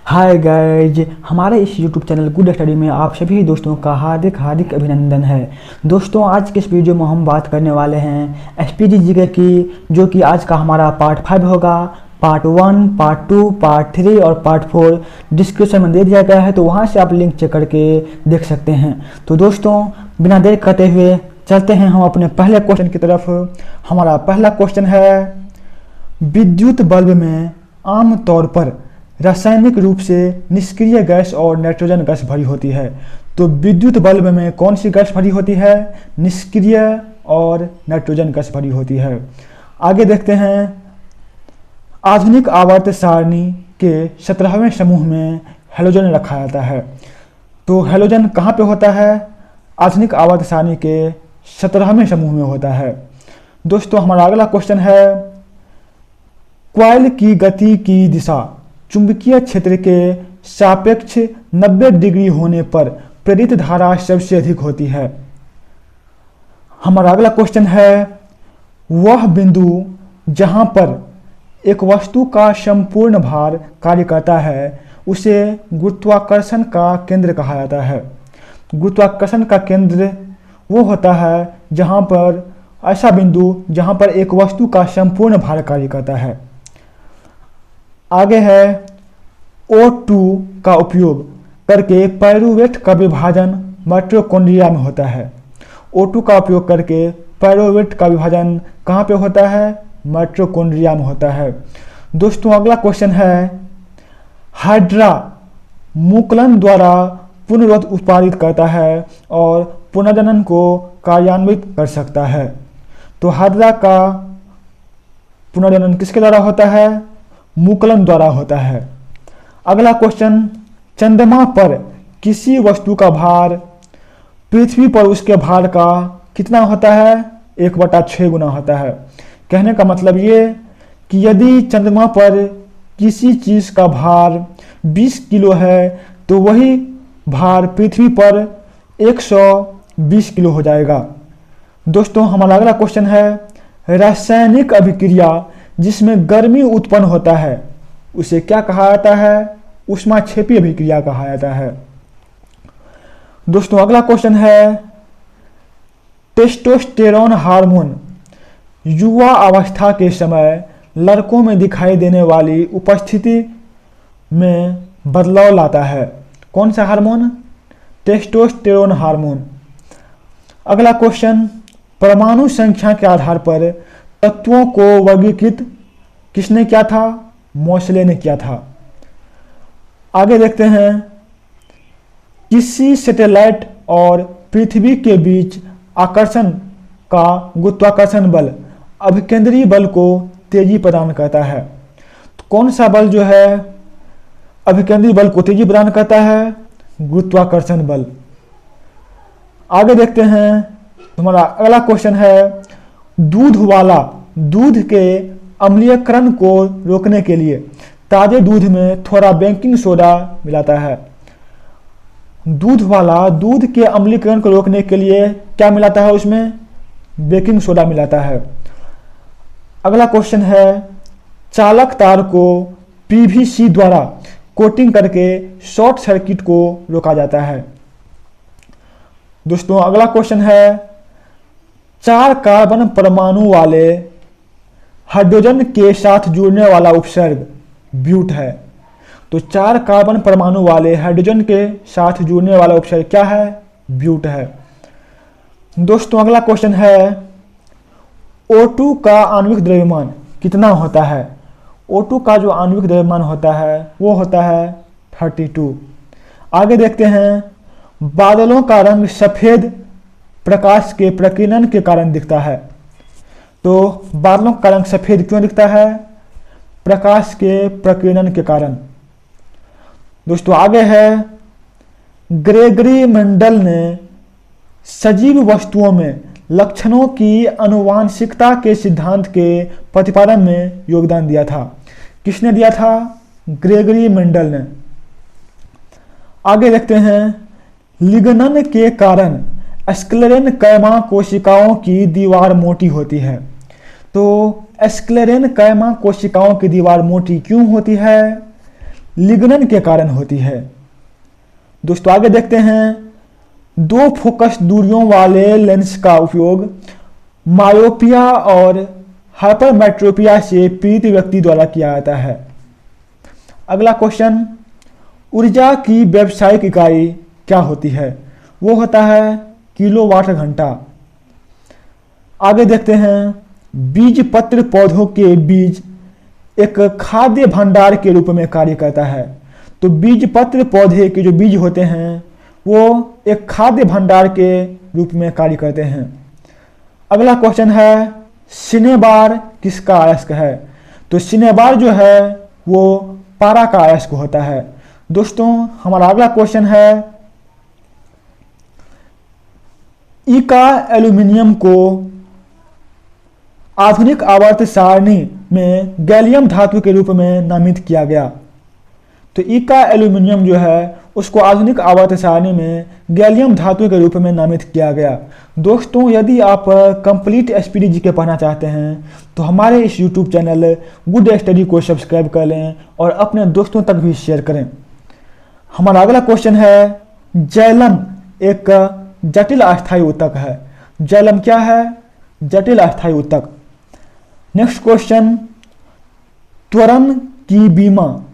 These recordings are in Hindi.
हाय गाइज, हमारे इस यूट्यूब चैनल गुड स्टडी में आप सभी दोस्तों का हार्दिक हार्दिक अभिनंदन है। दोस्तों, आज के इस वीडियो में हम बात करने वाले हैं एसपीजी जीके की, जो कि आज का हमारा पार्ट 5 होगा। पार्ट 1, पार्ट 2, पार्ट 3 और पार्ट 4 डिस्क्रिप्शन में दे दिया गया है, तो वहाँ से आप लिंक चेक करके देख सकते हैं। तो दोस्तों, बिना देर करते हुए चलते हैं हम अपने पहले क्वेश्चन की तरफ। हमारा पहला क्वेश्चन है, विद्युत बल्ब में आम तौर पर रासायनिक रूप से निष्क्रिय गैस और नाइट्रोजन गैस भरी होती है। तो विद्युत बल्ब में कौन सी गैस भरी होती है? निष्क्रिय और नाइट्रोजन गैस भरी होती है। आगे देखते हैं, आधुनिक आवर्त सारणी के 17वें समूह में हैलोजन रखा जाता है। तो हैलोजन कहाँ पे होता है? आधुनिक आवर्त सारणी के 17वें समूह में होता है। दोस्तों, हमारा अगला क्वेश्चन है, कॉइल की गति की दिशा चुंबकीय क्षेत्र के सापेक्ष 90 डिग्री होने पर प्रेरित धारा सबसे अधिक होती है। हमारा अगला क्वेश्चन है, वह बिंदु जहां पर एक वस्तु का संपूर्ण भार कार्य करता है उसे गुरुत्वाकर्षण का केंद्र कहा जाता है। गुरुत्वाकर्षण का केंद्र वो होता है जहां पर ऐसा बिंदु जहां पर एक वस्तु का संपूर्ण भार कार्य करता है। आगे है, O2 का उपयोग करके पायरुवेट का विभाजन माइटोकॉन्ड्रिया में होता है। O2 का उपयोग करके पायरुवेट का विभाजन कहाँ पे होता है? माइटोकॉन्ड्रिया में होता है। दोस्तों, अगला क्वेश्चन है, हाइड्रा मुकुलन द्वारा पुनरुत्पाद उत्पादित करता है और पुनर्जनन को कार्यान्वित कर सकता है। तो हाइड्रा का पुनर्जनन किसके द्वारा होता है? मुकुलन द्वारा होता है। अगला क्वेश्चन, चंद्रमा पर किसी वस्तु का भार पृथ्वी पर उसके भार का कितना होता है? 1/6 गुना होता है। कहने का मतलब ये कि यदि चंद्रमा पर किसी चीज़ का भार 20 किलो है तो वही भार पृथ्वी पर 120 किलो हो जाएगा। दोस्तों, हमारा अगला क्वेश्चन है, रासायनिक अभिक्रिया जिसमें गर्मी उत्पन्न होता है उसे क्या कहा जाता है? ऊष्माक्षेपी अभिक्रिया कहा जाता है। दोस्तों, अगला क्वेश्चन है, टेस्टोस्टेरोन हार्मोन युवा अवस्था के समय लड़कों में दिखाई देने वाली उपस्थिति में बदलाव लाता है। कौन सा हार्मोन? Testosterone hormone. अगला क्वेश्चन, परमाणु संख्या के आधार पर तत्वों को वर्गीकृत किसने किया था? मोसले ने किया था। आगे देखते हैं, किसी सैटेलाइट और पृथ्वी के बीच आकर्षण का गुरुत्वाकर्षण बल अभिकेंद्रीय बल को तेजी प्रदान करता है। तो कौन सा बल जो है अभिकेंद्रीय बल को तेजी प्रदान करता है? गुरुत्वाकर्षण बल। आगे देखते हैं, हमारा अगला क्वेश्चन है, दूध के अम्लीयकरण को रोकने के लिए ताजे दूध में थोड़ा बेकिंग सोडा मिलाता है। दूध के अम्लीकरण को रोकने के लिए क्या मिलाता है? उसमें बेकिंग सोडा मिलाता है। अगला क्वेश्चन है, चालक तार को पीवीसी द्वारा कोटिंग करके शॉर्ट सर्किट को रोका जाता है। दोस्तों, अगला क्वेश्चन है, 4 कार्बन परमाणु वाले हाइड्रोजन के साथ जुड़ने वाला उपसर्ग ब्यूट है। तो 4 कार्बन परमाणु वाले हाइड्रोजन के साथ जुड़ने वाला उपसर्ग क्या है? ब्यूट है। दोस्तों, अगला क्वेश्चन है, O2 का आणविक द्रव्यमान कितना होता है? O2 का जो आणविक द्रव्यमान होता है वो होता है 32। आगे देखते हैं, बादलों का रंग सफेद प्रकाश के प्रकीर्णन के कारण दिखता है। तो बादलों का रंग सफेद क्यों दिखता है? प्रकाश के प्रकीर्णन के कारण। दोस्तों, आगे है, ग्रेगरी मेंडल ने सजीव वस्तुओं में लक्षणों की आनुवांशिकता के सिद्धांत के प्रतिपादन में योगदान दिया था। किसने दिया था? ग्रेगरी मेंडल ने। आगे देखते हैं, लिग्नन के कारण स्क्लेरेन कैमा कोशिकाओं की दीवार मोटी होती है। तो स्क्लेरेन कैमा कोशिकाओं की दीवार मोटी क्यों होती है? लिग्नन के कारण होती है। दोस्तों आगे देखते हैं, दो फोकस दूरियों वाले लेंस का उपयोग मायोपिया और हाइपरमेट्रोपिया से पीड़ित व्यक्ति द्वारा किया जाता है। अगला क्वेश्चन, ऊर्जा की व्यावसायिक इकाई क्या होती है? वो होता है किलोवाट घंटा। आगे देखते हैं, बीज पत्र पौधों के बीज एक खाद्य भंडार के रूप में कार्य करता है। तो बीज पत्र पौधे के जो बीज होते हैं वो एक खाद्य भंडार के रूप में कार्य करते हैं। अगला क्वेश्चन है, सिनेबार किसका अयस्क है? तो सिनेबार जो है वो पारा का अयस्क होता है। दोस्तों हमारा अगला क्वेश्चन है, इका एल्यूमिनियम को आधुनिक आवर्त सारणी में गैलियम धातु के रूप में नामित किया गया। तो इका एल्यूमिनियम जो है उसको आधुनिक आवर्त सारणी में गैलियम धातु के रूप में नामित किया गया। दोस्तों यदि आप कंप्लीट एसपीडी जीके पढ़ना चाहते हैं तो हमारे इस यूट्यूब चैनल गुड स्टडी को सब्सक्राइब कर लें और अपने दोस्तों तक भी शेयर करें। हमारा अगला क्वेश्चन है, जैलम एक जटिल अस्थायी ऊतक है। जैलम क्या है? जटिल अस्थायी ऊतक। नेक्स्ट क्वेश्चन, त्वरण की बीमा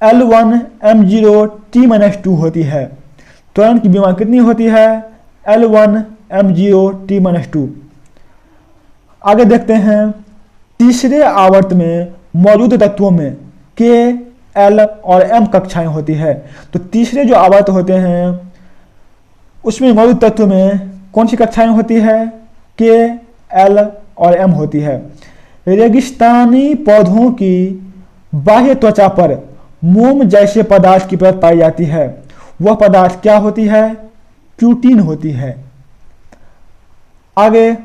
L1M0T-2 होती है। त्वरण की बीमा कितनी होती है? L1M0T-2। आगे देखते हैं, तीसरे आवर्त में मौजूद तत्वों में K, L और M कक्षाएं होती है। तो तीसरे जो आवर्त होते हैं उसमें मौजूद तत्व में कौन सी कक्षाएं होती है? K, L और M होती है। रेगिस्तानी पौधों की बाह्य त्वचा पर मोम जैसे पदार्थ की परत पाई जाती है। वह पदार्थ क्या होती है? क्यूटीन होती है। आगे,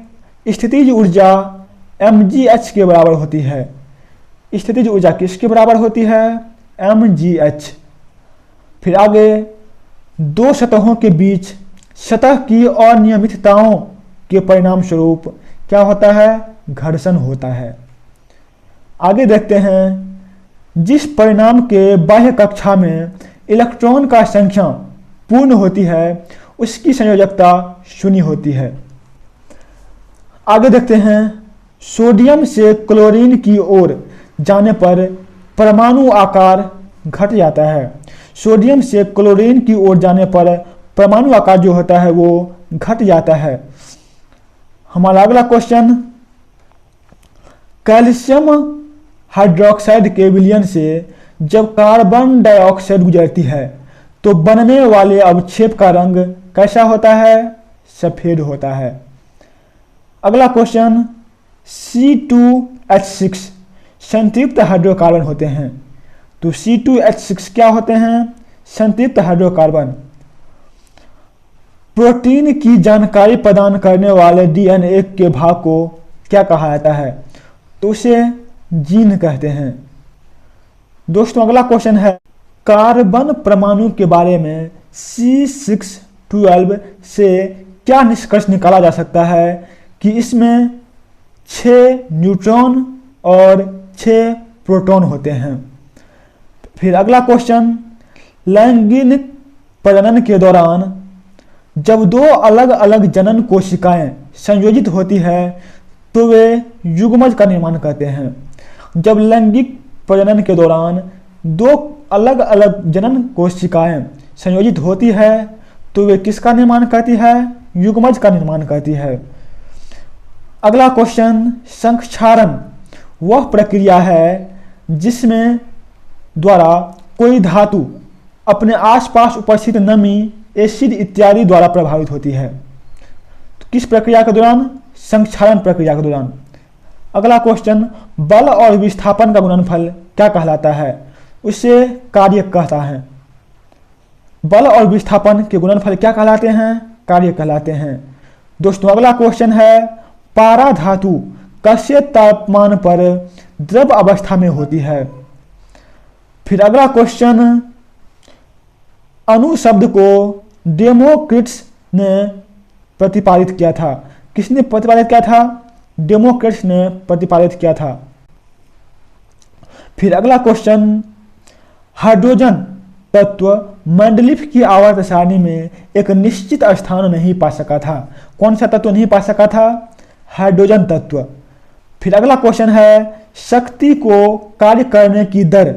स्थितिज ऊर्जा mgh के बराबर होती है। स्थितिज ऊर्जा किसके बराबर होती है? mgh। फिर आगे, दो सतहों के बीच सतह की अनियमितताओं के परिणाम स्वरूप क्या होता है? घर्षण होता है। आगे देखते हैं, जिस परिणाम के बाह्य कक्षा में इलेक्ट्रॉन का संख्या पूर्ण होती है उसकी संयोजकता शून्य होती है। आगे देखते हैं, सोडियम से क्लोरीन की ओर जाने पर परमाणु आकार घट जाता है। सोडियम से क्लोरीन की ओर जाने पर परमाणु आकार जो होता है वो घट जाता है। हमारा अगला क्वेश्चन, कैल्शियम हाइड्रोक्साइड के विलयन से जब कार्बन डाइऑक्साइड गुजरती है तो बनने वाले अवक्षेप का रंग कैसा होता है? सफेद होता है। अगला क्वेश्चन, C2H6 संतृप्त हाइड्रोकार्बन होते हैं। तो C2H6 क्या होते हैं? संतृप्त हाइड्रोकार्बन। प्रोटीन की जानकारी प्रदान करने वाले डीएनए के भाग को क्या कहा जाता है? तो उसे जीन कहते हैं। दोस्तों अगला क्वेश्चन है, कार्बन परमाणु के बारे में C612 से क्या निष्कर्ष निकाला जा सकता है कि इसमें 6 न्यूट्रॉन और 6 प्रोटॉन होते हैं। फिर अगला क्वेश्चन, लैंगिक प्रजनन के दौरान जब दो अलग अलग जनन कोशिकाएं संयोजित होती है तो वे युग्मज का निर्माण करते हैं। जब लैंगिक प्रजनन के दौरान दो अलग अलग जनन कोशिकाएं संयोजित होती है तो वे किसका निर्माण करती है? युग्मज का निर्माण करती है। अगला क्वेश्चन, संक्षारण वह प्रक्रिया है जिसमें द्वारा कोई धातु अपने आसपास उपस्थित नमी, एसिड इत्यादि द्वारा प्रभावित होती है। तो किस प्रक्रिया के दौरान? संक्षारण प्रक्रिया के दौरान। अगला क्वेश्चन, बल और विस्थापन का गुणनफल क्या कहलाता है? उसे कार्य कहता है। बल और विस्थापन के गुणनफल क्या कहलाते हैं? कार्य कहलाते हैं। दोस्तों अगला क्वेश्चन है, पारा धातु कैसे तापमान पर द्रव अवस्था में होती है? फिर अगला क्वेश्चन, अणु शब्द को डेमोक्रिटस ने प्रतिपादित किया था। किसने प्रतिपादित किया था? डेमोक्रिटस ने प्रतिपादित किया था। फिर अगला क्वेश्चन, हाइड्रोजन तत्व मेंडलीफ की आवर्त सारणी में एक निश्चित स्थान नहीं पा सका था। कौन सा तत्व नहीं पा सका था? हाइड्रोजन तत्व। फिर अगला क्वेश्चन है, शक्ति को कार्य करने की दर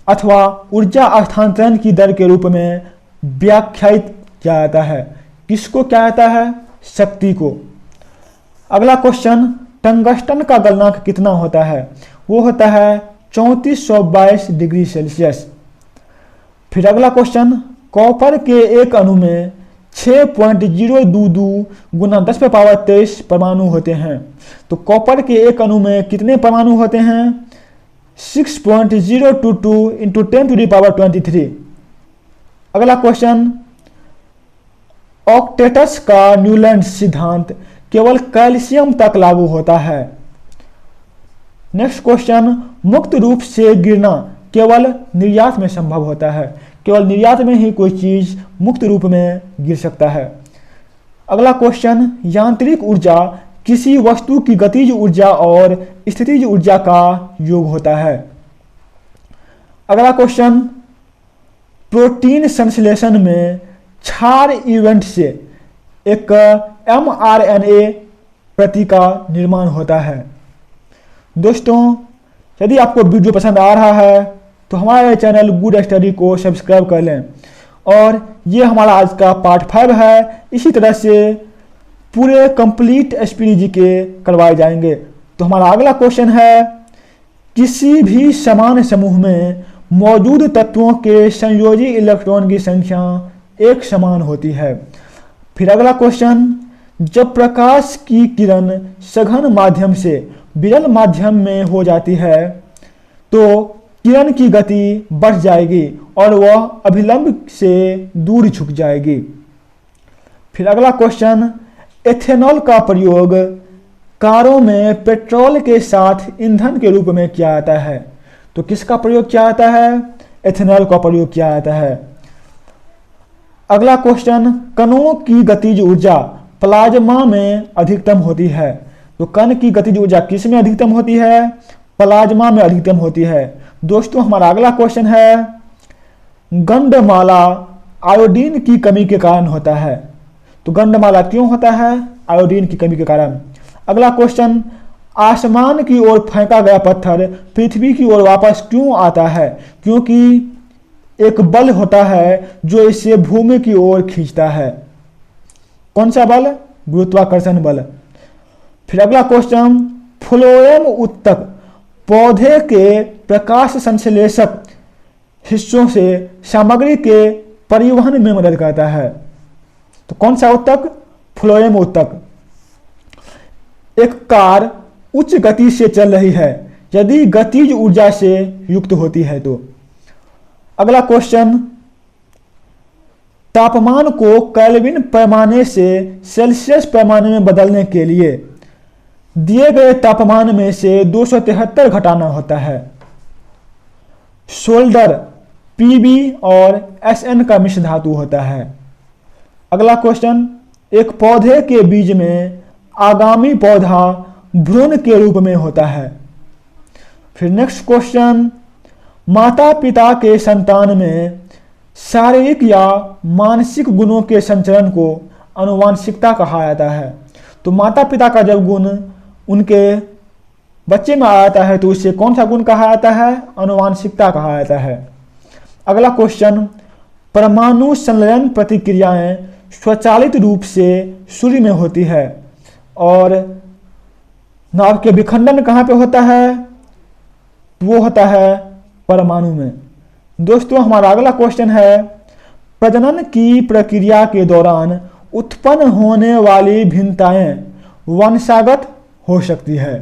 अथवा ऊर्जा हस्तांतरण की दर के रूप में व्याख्यायित किया जाता है। किसको क्या जाता है? शक्ति को। अगला क्वेश्चन, टंगस्टन का गलनांक कितना होता है? वो होता है 3422 डिग्री सेल्सियस। फिर अगला क्वेश्चन, कॉपर के एक अणु में 6.022 गुना 10⁻23 परमाणु होते हैं। तो कॉपर के एक अणु में कितने परमाणु होते हैं? 6.022 इंटू 10⁻23। अगला क्वेश्चन, ऑक्टेटस का न्यूलैंड सिद्धांत केवल कैल्शियम तक लागू होता है। नेक्स्ट क्वेश्चन, मुक्त रूप से गिरना केवल निर्यात में संभव होता है। केवल निर्यात में ही कोई चीज मुक्त रूप में गिर सकता है। अगला क्वेश्चन, यांत्रिक ऊर्जा किसी वस्तु की गतिज ऊर्जा और स्थितिज ऊर्जा का योग होता है। अगला क्वेश्चन, प्रोटीन संश्लेषण में क्षार इवेंट से एक mRNA प्रति का निर्माण होता है। दोस्तों, यदि आपको वीडियो पसंद आ रहा है तो हमारे चैनल गुड स्टडी को सब्सक्राइब कर लें। और ये हमारा आज का पार्ट 5 है। इसी तरह से पूरे कंप्लीट एसपीडीजी के करवाए जाएंगे। तो हमारा अगला क्वेश्चन है, किसी भी समान समूह में मौजूद तत्वों के संयोजी इलेक्ट्रॉन की संख्या एक समान होती है। फिर अगला क्वेश्चन, जब प्रकाश की किरण सघन माध्यम से विरल माध्यम में हो जाती है तो किरण की गति बढ़ जाएगी और वह अभिलंब से दूर झुक जाएगी। फिर अगला क्वेश्चन, एथेनॉल का प्रयोग कारों में पेट्रोल के साथ ईंधन के रूप में किया जाता है। तो किसका प्रयोग किया जाता है? एथेनॉल का प्रयोग किया जाता है। अगला क्वेश्चन, कणों की गतिज ऊर्जा प्लाज्मा में अधिकतम होती है। तो कण की गतिज ऊर्जा किस में अधिकतम होती है? प्लाज्मा में अधिकतम होती है। दोस्तों, हमारा अगला क्वेश्चन है, गंधमाला आयोडीन की कमी के कारण होता है। तो गंधमाला क्यों होता है? आयोडीन की कमी के कारण। अगला क्वेश्चन, आसमान की ओर फेंका गया पत्थर पृथ्वी की ओर वापस क्यों आता है? क्योंकि एक बल होता है जो इसे भूमि की ओर खींचता है। कौन सा बल? गुरुत्वाकर्षण बल। फिर अगला क्वेश्चन, फ्लोएम उत्तक पौधे के प्रकाश संश्लेषक हिस्सों से सामग्री के परिवहन में मदद करता है। तो कौन सा उत्तक? फ्लोएम उत्तक। एक कार उच्च गति से चल रही है यदि गतिज ऊर्जा से युक्त होती है तो। अगला क्वेश्चन, तापमान को केल्विन पैमाने से सेल्सियस पैमाने में बदलने के लिए दिए गए तापमान में से 273 घटाना होता है। सोल्डर Pb और Sn का मिश्र धातु होता है। अगला क्वेश्चन, एक पौधे के बीज में आगामी पौधा भ्रूण के रूप में होता है। फिर नेक्स्ट क्वेश्चन, माता पिता के संतान में शारीरिक या मानसिक गुणों के संचरण को आनुवांशिकता कहा जाता है। तो माता पिता का जब गुण उनके बच्चे में आ जाता है तो उसे कौन सा गुण कहा जाता है? आनुवांशिकता कहा जाता है। अगला क्वेश्चन, परमाणु संलयन प्रतिक्रियाएं स्वचालित रूप से सूर्य में होती है और नाभ के विखंडन कहाँ पे होता है? वो होता है परमाणु में। दोस्तों, हमारा अगला क्वेश्चन है, प्रजनन की प्रक्रिया के दौरान उत्पन्न होने वाली भिन्नताएं वंशागत हो सकती है।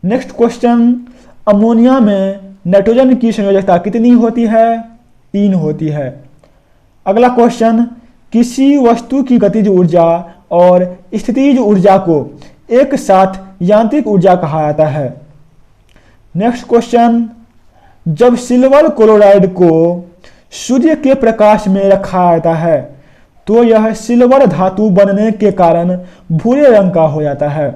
नेक्स्ट क्वेश्चन, अमोनिया में नाइट्रोजन की संयोजकता कितनी होती है? 3 होती है। अगला क्वेश्चन, किसी वस्तु की गतिज ऊर्जा और स्थितिज ऊर्जा को एक साथ यांत्रिक ऊर्जा कहा जाता है। नेक्स्ट क्वेश्चन, जब सिल्वर क्लोराइड को सूर्य के प्रकाश में रखा जाता है तो यह सिल्वर धातु बनने के कारण भूरे रंग का हो जाता है।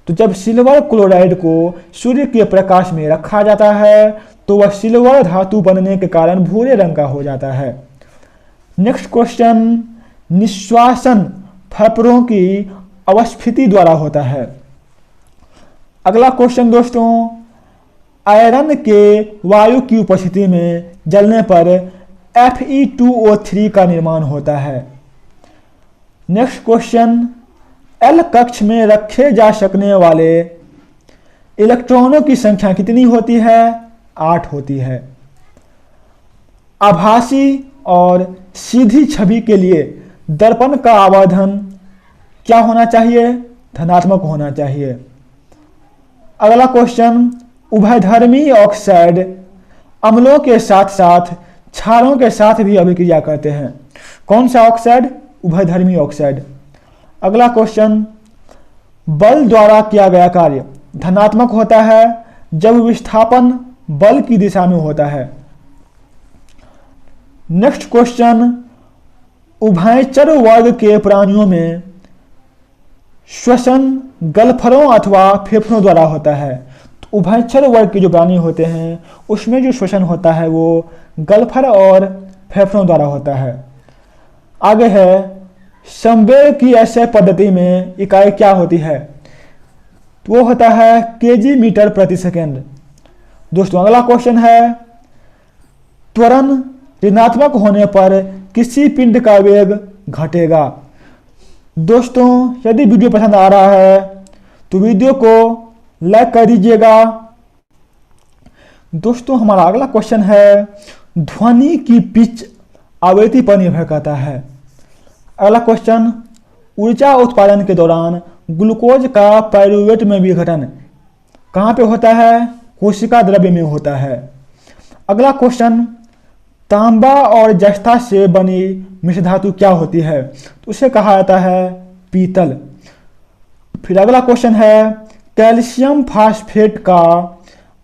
तो जब सिल्वर क्लोराइड को सूर्य के प्रकाश में रखा जाता है तो वह सिल्वर धातु बनने के कारण भूरे रंग का हो जाता है। नेक्स्ट क्वेश्चन, निश्वासन फेफड़ों की अवस्थिति द्वारा होता है। अगला क्वेश्चन दोस्तों, आयरन के वायु की उपस्थिति में जलने पर Fe2O3 का निर्माण होता है। नेक्स्ट क्वेश्चन, L कक्ष में रखे जा सकने वाले इलेक्ट्रॉनों की संख्या कितनी होती है? 8 होती है। आभासी और सीधी छवि के लिए दर्पण का आवर्धन क्या होना चाहिए? धनात्मक होना चाहिए। अगला क्वेश्चन, उभयधर्मी ऑक्साइड अम्लों के साथ साथ क्षारों के साथ भी अभिक्रिया करते हैं। कौन सा ऑक्साइड? उभयधर्मी ऑक्साइड। अगला क्वेश्चन, बल द्वारा किया गया कार्य धनात्मक होता है जब विस्थापन बल की दिशा में होता है। नेक्स्ट क्वेश्चन, उभयचर वर्ग के प्राणियों में श्वसन गलफरों अथवा फेफड़ों द्वारा होता है। तो उभयचर वर्ग के जो प्राणी होते हैं उसमें जो श्वसन होता है वो गलफर और फेफड़ों द्वारा होता है। आगे है, संवेग की ऐसे पद्धति में इकाई क्या होती है? तो वो होता है केजी मीटर प्रति सेकेंड। दोस्तों अगला क्वेश्चन है, त्वरण ऋणात्मक होने पर किसी पिंड का वेग घटेगा। दोस्तों यदि वीडियो पसंद आ रहा है तो वीडियो को लाइक कर दीजिएगा। दोस्तों हमारा अगला क्वेश्चन है, ध्वनि की पिच आवृत्ति पर निर्भर करता है। अगला क्वेश्चन, ऊर्जा उत्पादन के दौरान ग्लूकोज का पायरुवेट में विघटन कहाँ पे होता है? कोशिका द्रव्य में होता है। अगला क्वेश्चन, तांबा और जस्ता से बनी मिश्र धातु क्या होती है? तो उसे कहा जाता है पीतल। फिर अगला क्वेश्चन है, कैल्शियम फास्फेट का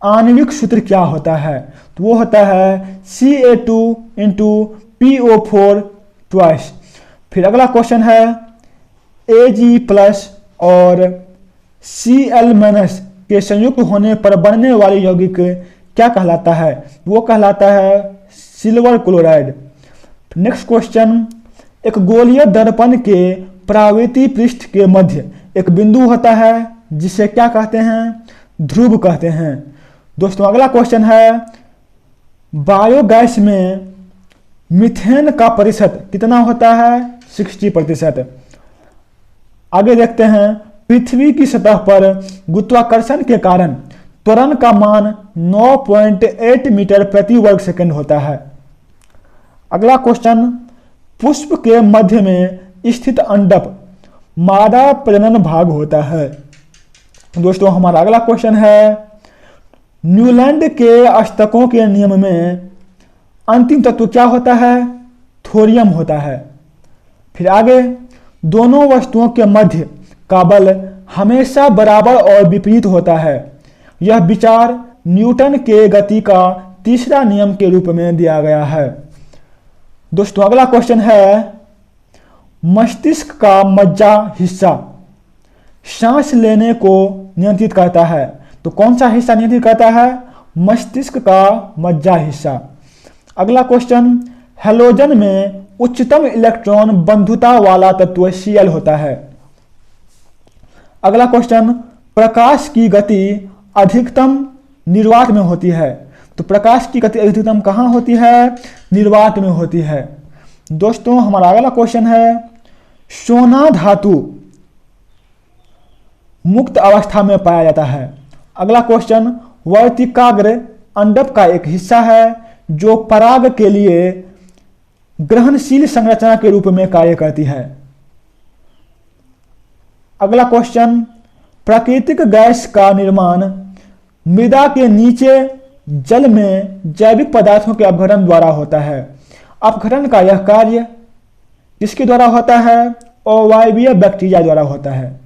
आणविक सूत्र क्या होता है? तो वो होता है Ca2 × PO4 फिर अगला क्वेश्चन है, Ag+ और Cl- के संयुक्त होने पर बनने वाली यौगिक क्या कहलाता है? वो कहलाता है सिल्वर क्लोराइड। नेक्स्ट क्वेश्चन, एक गोलीय दर्पण के परावर्ती पृष्ठ के मध्य एक बिंदु होता है जिसे क्या कहते हैं? ध्रुव कहते हैं। दोस्तों अगला क्वेश्चन है, बायोगैस में मीथेन का प्रतिशत कितना होता है? 60%। आगे देखते हैं, पृथ्वी की सतह पर गुरुत्वाकर्षण के कारण त्वरण का मान 9.8 मीटर प्रति वर्ग सेकंड होता है। अगला क्वेश्चन, पुष्प के मध्य में स्थित अंडप मादा प्रजनन भाग होता है। दोस्तों हमारा अगला क्वेश्चन है, न्यूलैंड के अष्टकों के नियम में अंतिम तत्व क्या होता है? थोरियम होता है। फिर आगे, दोनों वस्तुओं के मध्य का बल हमेशा बराबर और विपरीत होता है। यह विचार न्यूटन के गति का तीसरा नियम के रूप में दिया गया है। दोस्तों अगला क्वेश्चन है, मस्तिष्क का मज्जा हिस्सा सांस लेने को नियंत्रित करता है। तो कौन सा हिस्सा नियंत्रित करता है? मस्तिष्क का मज्जा हिस्सा। अगला क्वेश्चन, हैलोजन में उच्चतम इलेक्ट्रॉन बंधुता वाला तत्व Cl होता है। अगला क्वेश्चन, प्रकाश की गति अधिकतम निर्वात में होती है। तो प्रकाश की गति अधिकतम कहाँ होती है? निर्वात में होती है। दोस्तों हमारा अगला क्वेश्चन है, सोना धातु मुक्त अवस्था में पाया जाता है। अगला क्वेश्चन, वर्तिकाग्र अंडप का एक हिस्सा है जो पराग के लिए ग्रहणशील संरचना के रूप में कार्य करती है। अगला क्वेश्चन, प्राकृतिक गैस का निर्माण मृदा के नीचे जल में जैविक पदार्थों के अपघटन द्वारा होता है। अपघटन का यह कार्य किसके द्वारा होता है? अवायवीय बैक्टीरिया द्वारा होता है।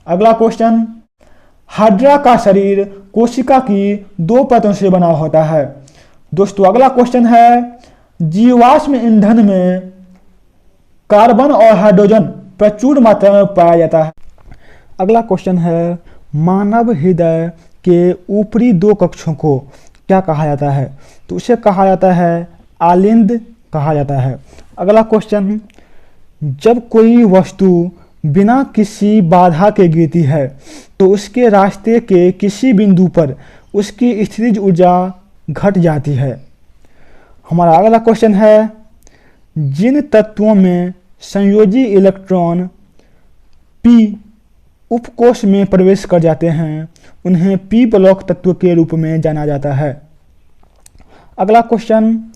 अगला क्वेश्चन, हाइड्रा का शरीर कोशिका की 2 परतों से बना होता है। दोस्तों अगला क्वेश्चन है, जीवाश्म ईंधन में कार्बन और हाइड्रोजन प्रचुर मात्रा में पाया जाता है। अगला क्वेश्चन है, मानव हृदय के ऊपरी 2 कक्षों को क्या कहा जाता है? तो उसे कहा जाता है आलिंद कहा जाता है। अगला क्वेश्चन, जब कोई वस्तु बिना किसी बाधा के गिरती है तो उसके रास्ते के किसी बिंदु पर उसकी स्थितिज ऊर्जा घट जाती है। हमारा अगला क्वेश्चन है, जिन तत्वों में संयोजी इलेक्ट्रॉन p उपकोष में प्रवेश कर जाते हैं उन्हें p ब्लॉक तत्व के रूप में जाना जाता है। अगला क्वेश्चन,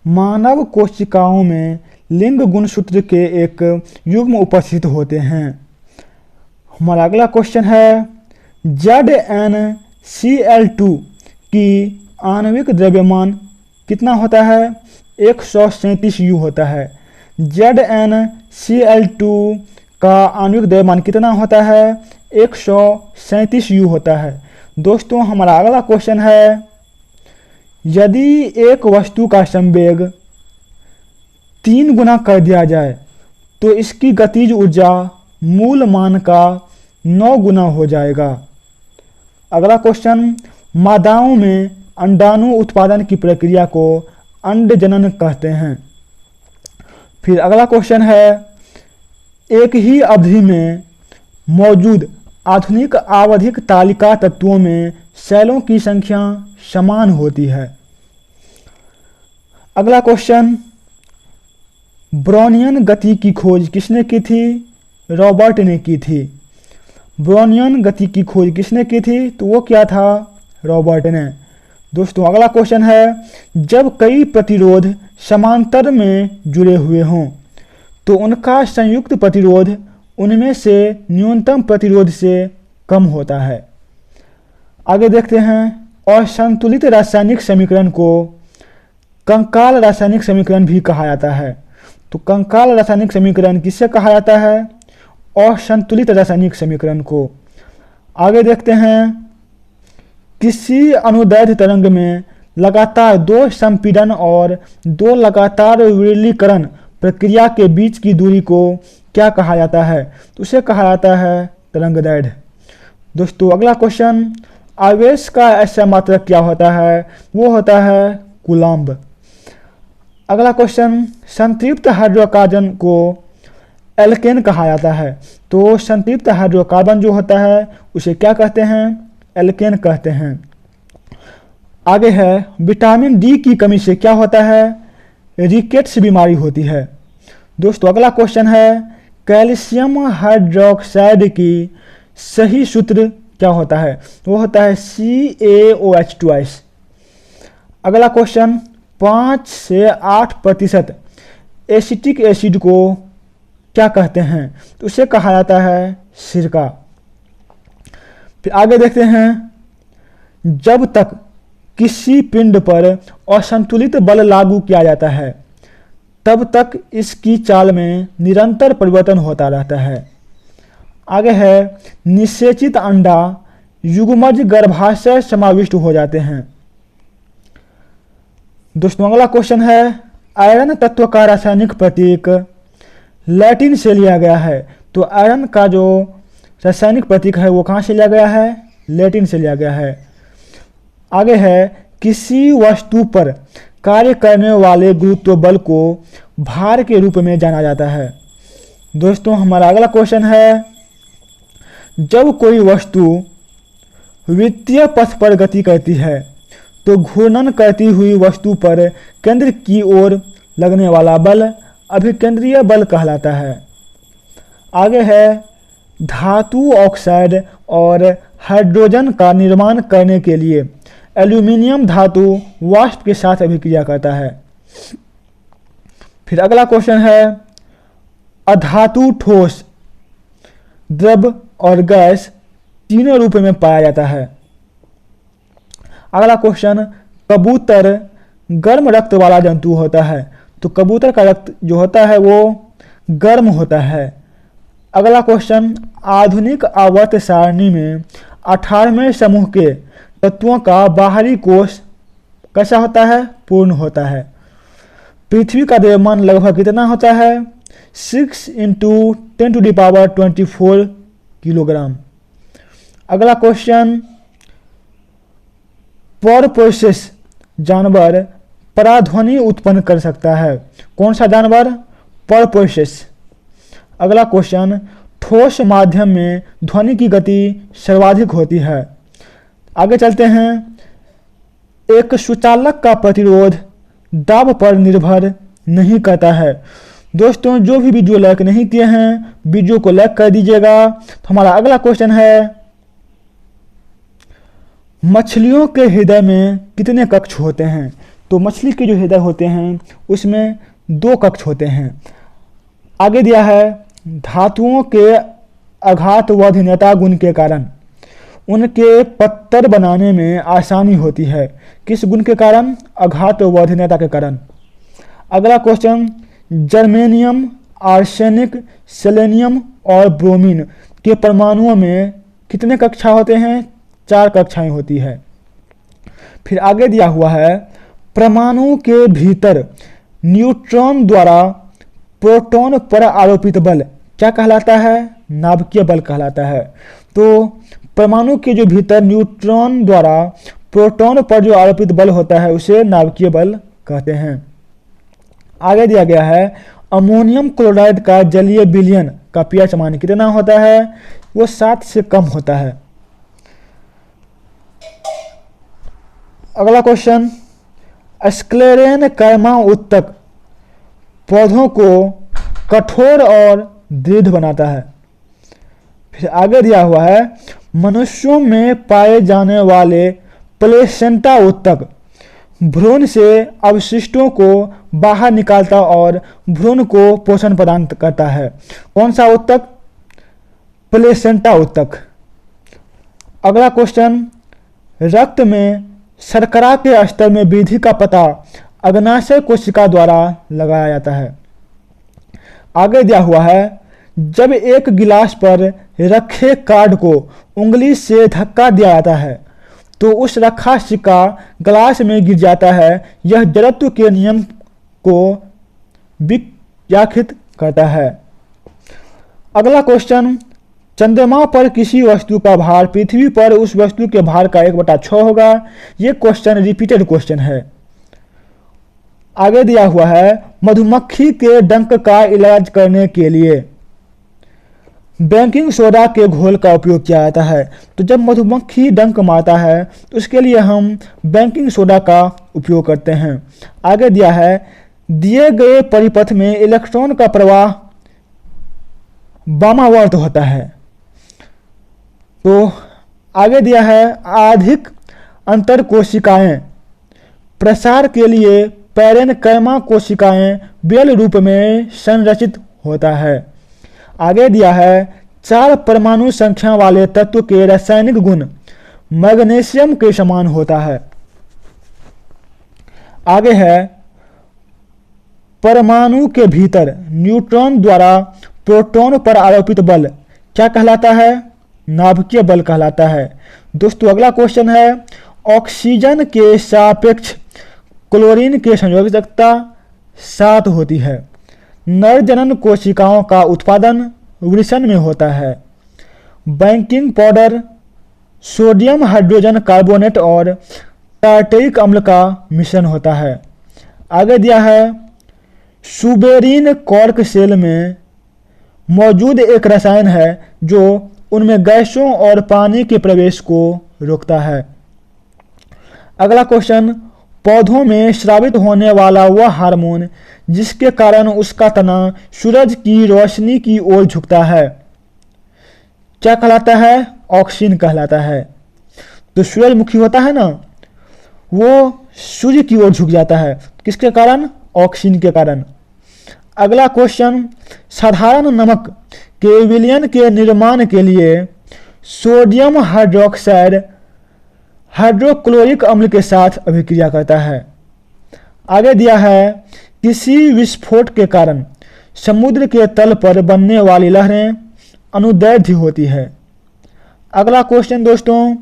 मानव कोशिकाओं में लिंग गुणसूत्र के एक युग्म उपस्थित होते हैं। हमारा अगला क्वेश्चन है, ZnCl2 की आणविक द्रव्यमान कितना होता है? 137 U होता है। ZnCl2 का आणविक द्रव्यमान कितना होता है? 137 U होता है। दोस्तों हमारा अगला क्वेश्चन है, यदि एक वस्तु का संवेग 3 गुना कर दिया जाए तो इसकी गतिज ऊर्जा मूल मान का 9 गुना हो जाएगा। अगला क्वेश्चन, मादाओं में अंडाणु उत्पादन की प्रक्रिया को अंडजनन कहते हैं। फिर अगला क्वेश्चन है, एक ही अवधि में मौजूद आधुनिक आवधिक तालिका तत्वों में सेलों की संख्या समान होती है। अगला क्वेश्चन, ब्रोनियन गति की खोज किसने की थी? रॉबर्ट ने की थी। ब्रोनियन गति की खोज किसने की थी? तो वो क्या था? रॉबर्ट ने। दोस्तों अगला क्वेश्चन है, जब कई प्रतिरोध समांतर में जुड़े हुए हों तो उनका संयुक्त प्रतिरोध उनमें से न्यूनतम प्रतिरोध से कम होता है। आगे देखते हैं, असंतुलित रासायनिक समीकरण को कंकाल रासायनिक समीकरण भी कहा जाता है। तो कंकाल रासायनिक समीकरण किससे कहा जाता है? असंतुलित रासायनिक समीकरण को। आगे देखते हैं, किसी अनुदैर्ध्य तरंग में लगातार 2 संपीड़न और 2 लगातार विरलीकरण प्रक्रिया के बीच की दूरी को क्या कहा जाता है? तो उसे कहा जाता है तरंगदैर्ध्य। दोस्तों अगला क्वेश्चन, आवेश का ऐसा मात्रक क्या होता है? वो होता है कूलम्ब। अगला क्वेश्चन, संतृप्त हाइड्रोकार्बन को एल्केन कहा जाता है। तो संतृप्त हाइड्रोकार्बन जो होता है उसे क्या कहते हैं? एल्केन कहते हैं। आगे है, विटामिन डी की कमी से क्या होता है? रिकेट्स बीमारी होती है। दोस्तों अगला क्वेश्चन है, कैल्शियम हाइड्रोक्साइड की सही सूत्र क्या होता है? वो होता है CaOH2। अगला क्वेश्चन, 5 से 8% एसिटिक एसिड को क्या कहते हैं? तो उसे कहा जाता है सिरका। फिर आगे देखते हैं, जब तक किसी पिंड पर असंतुलित बल लागू किया जाता है तब तक इसकी चाल में निरंतर परिवर्तन होता रहता है। आगे है, निषेचित अंडा युग्मज गर्भाशय समाविष्ट हो जाते हैं। दोस्तों अगला क्वेश्चन है, आयरन तत्व का रासायनिक प्रतीक लैटिन से लिया गया है। तो आयरन का जो रासायनिक प्रतीक है वो कहाँ से लिया गया है? लैटिन से लिया गया है। आगे है, किसी वस्तु पर कार्य करने वाले गुरुत्व बल को भार के रूप में जाना जाता है। दोस्तों हमारा अगला क्वेश्चन है, जब कोई वस्तु वृत्तीय पथ पर गति करती है तो घूर्णन करती हुई वस्तु पर केंद्र की ओर लगने वाला बल अभिकेंद्रीय बल कहलाता है। आगे है, धातु ऑक्साइड और हाइड्रोजन का निर्माण करने के लिए एल्यूमिनियम धातु वाष्प के साथ अभिक्रिया करता है। फिर अगला क्वेश्चन है, अधातु ठोस, द्रव और गैस तीनों रूप में पाया जाता है। अगला क्वेश्चन, कबूतर गर्म रक्त वाला जंतु होता है। तो कबूतर का रक्त जो होता है वो गर्म होता है। अगला क्वेश्चन, आधुनिक आवर्त सारणी में 18वें समूह के तत्वों का बाहरी कोश कैसा होता है? पूर्ण होता है। पृथ्वी का द्रव्यमान लगभग कितना होता है? 6 × 10⁻24 किलोग्राम। अगला क्वेश्चन, पर प्रोसेस जानवर पराध्वनि उत्पन्न कर सकता है? कौन सा जानवर? पोर्पोइस। अगला क्वेश्चन, ठोस माध्यम में ध्वनि की गति सर्वाधिक होती है। आगे चलते हैं। एक सुचालक का प्रतिरोध दाब पर निर्भर नहीं करता है। दोस्तों, जो भी वीडियो लाइक नहीं किए हैं वीडियो को लाइक कर दीजिएगा। तो हमारा अगला क्वेश्चन है, मछलियों के हृदय में कितने कक्ष होते हैं? तो मछली के जो हृदय होते हैं उसमें 2 कक्ष होते हैं। आगे दिया है, धातुओं के आघातवधनीयता गुण के कारण उनके पत्थर बनाने में आसानी होती है। किस गुण के कारण? आघातवधनीयता के कारण। अगला क्वेश्चन, जर्मेनियम, आर्सेनिक, सेलेनियम और ब्रोमीन के परमाणुओं में कितने कक्षा होते हैं? 4 कक्षाएं होती है। फिर आगे दिया हुआ है, परमाणु के भीतर न्यूट्रॉन द्वारा प्रोटॉन पर आरोपित बल क्या कहलाता है? नाभिकीय बल कहलाता है। तो परमाणु के जो भीतर न्यूट्रॉन द्वारा प्रोटॉन पर जो आरोपित बल होता है उसे नाभिकीय बल कहते हैं। आगे दिया गया है, अमोनियम क्लोराइड का जलीय विलयन का पीएच मान कितना होता है? वो 7 से कम होता है। अगला क्वेश्चन, स्क्लेरेनकर्मा उत्तक पौधों को कठोर और दृढ़ बनाता है। फिर आगे दिया हुआ है, मनुष्यों में पाए जाने वाले प्लेसेंटा उत्तक भ्रूण से अवशिष्टों को बाहर निकालता और भ्रूण को पोषण प्रदान करता है। कौन सा उत्तक? प्लेसेंटा उत्तक। अगला क्वेश्चन, रक्त में शर्करा के स्तर में वृद्धि का पता अग्नाशय कोशिका द्वारा लगाया जाता है। आगे दिया हुआ है, जब एक गिलास पर रखे कार्ड को उंगली से धक्का दिया जाता है तो उस रखा सिक्का गिलास में गिर जाता है। यह जड़त्व के नियम को व्याख्यात करता है। अगला क्वेश्चन, चंद्रमा पर किसी वस्तु का भार पृथ्वी पर उस वस्तु के भार का 1/6 होगा। ये क्वेश्चन रिपीटेड क्वेश्चन है। आगे दिया हुआ है, मधुमक्खी के डंक का इलाज करने के लिए बेकिंग सोडा के घोल का उपयोग किया जाता है। तो जब मधुमक्खी डंक मारता है तो उसके लिए हम बेकिंग सोडा का उपयोग करते हैं। आगे दिया है, दिए गए परिपथ में इलेक्ट्रॉन का प्रवाह वामावर्त होता है। तो आगे दिया है, अधिक अंतर कोशिकाएं प्रसार के लिए पैरेनकर्मा कोशिकाएं बेल रूप में संरचित होता है। आगे दिया है, 4 परमाणु संख्या वाले तत्व के रासायनिक गुण मैग्नीशियम के समान होता है। आगे है, परमाणु के भीतर न्यूट्रॉन द्वारा प्रोटॉन पर आरोपित बल क्या कहलाता है? नाभिकीय बल कहलाता है। दोस्तों, अगला क्वेश्चन है, ऑक्सीजन के सापेक्ष क्लोरीन की संयोजकता 7 होती है। नर जनन कोशिकाओं का उत्पादन वृषण में होता है। Baking powder sodium hydrogen carbonate और टार्टरिक अम्ल का मिश्रण होता है। आगे दिया है, सुबेरिन कॉर्क सेल में मौजूद एक रसायन है जो उनमें गैसों और पानी के प्रवेश को रोकता है। अगला क्वेश्चन, पौधों में स्रावित होने वाला वह हार्मोन जिसके कारण उसका तना सूरज की रोशनी की ओर झुकता है क्या कहलाता है? ऑक्सीन कहलाता है। तो सूरजमुखी होता है ना, वो सूर्य की ओर झुक जाता है। किसके कारण? ऑक्सीन के कारण। अगला क्वेश्चन, साधारण नमक के विलयन के निर्माण के लिए सोडियम हाइड्रोक्साइड हाइड्रोक्लोरिक अम्ल के साथ अभिक्रिया करता है। आगे दिया है, किसी विस्फोट के कारण समुद्र के तल पर बनने वाली लहरें अनुदैर्ध्य होती है। अगला क्वेश्चन दोस्तों,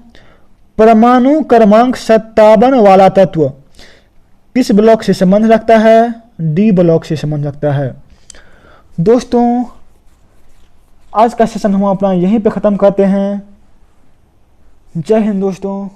परमाणु क्रमांक 57 वाला तत्व किस ब्लॉक से संबंध रखता है? डी ब्लॉक से संबंध रखता है। दोस्तों, आज का सेशन हम अपना यहीं पे ख़त्म करते हैं। जय हिंद दोस्तों।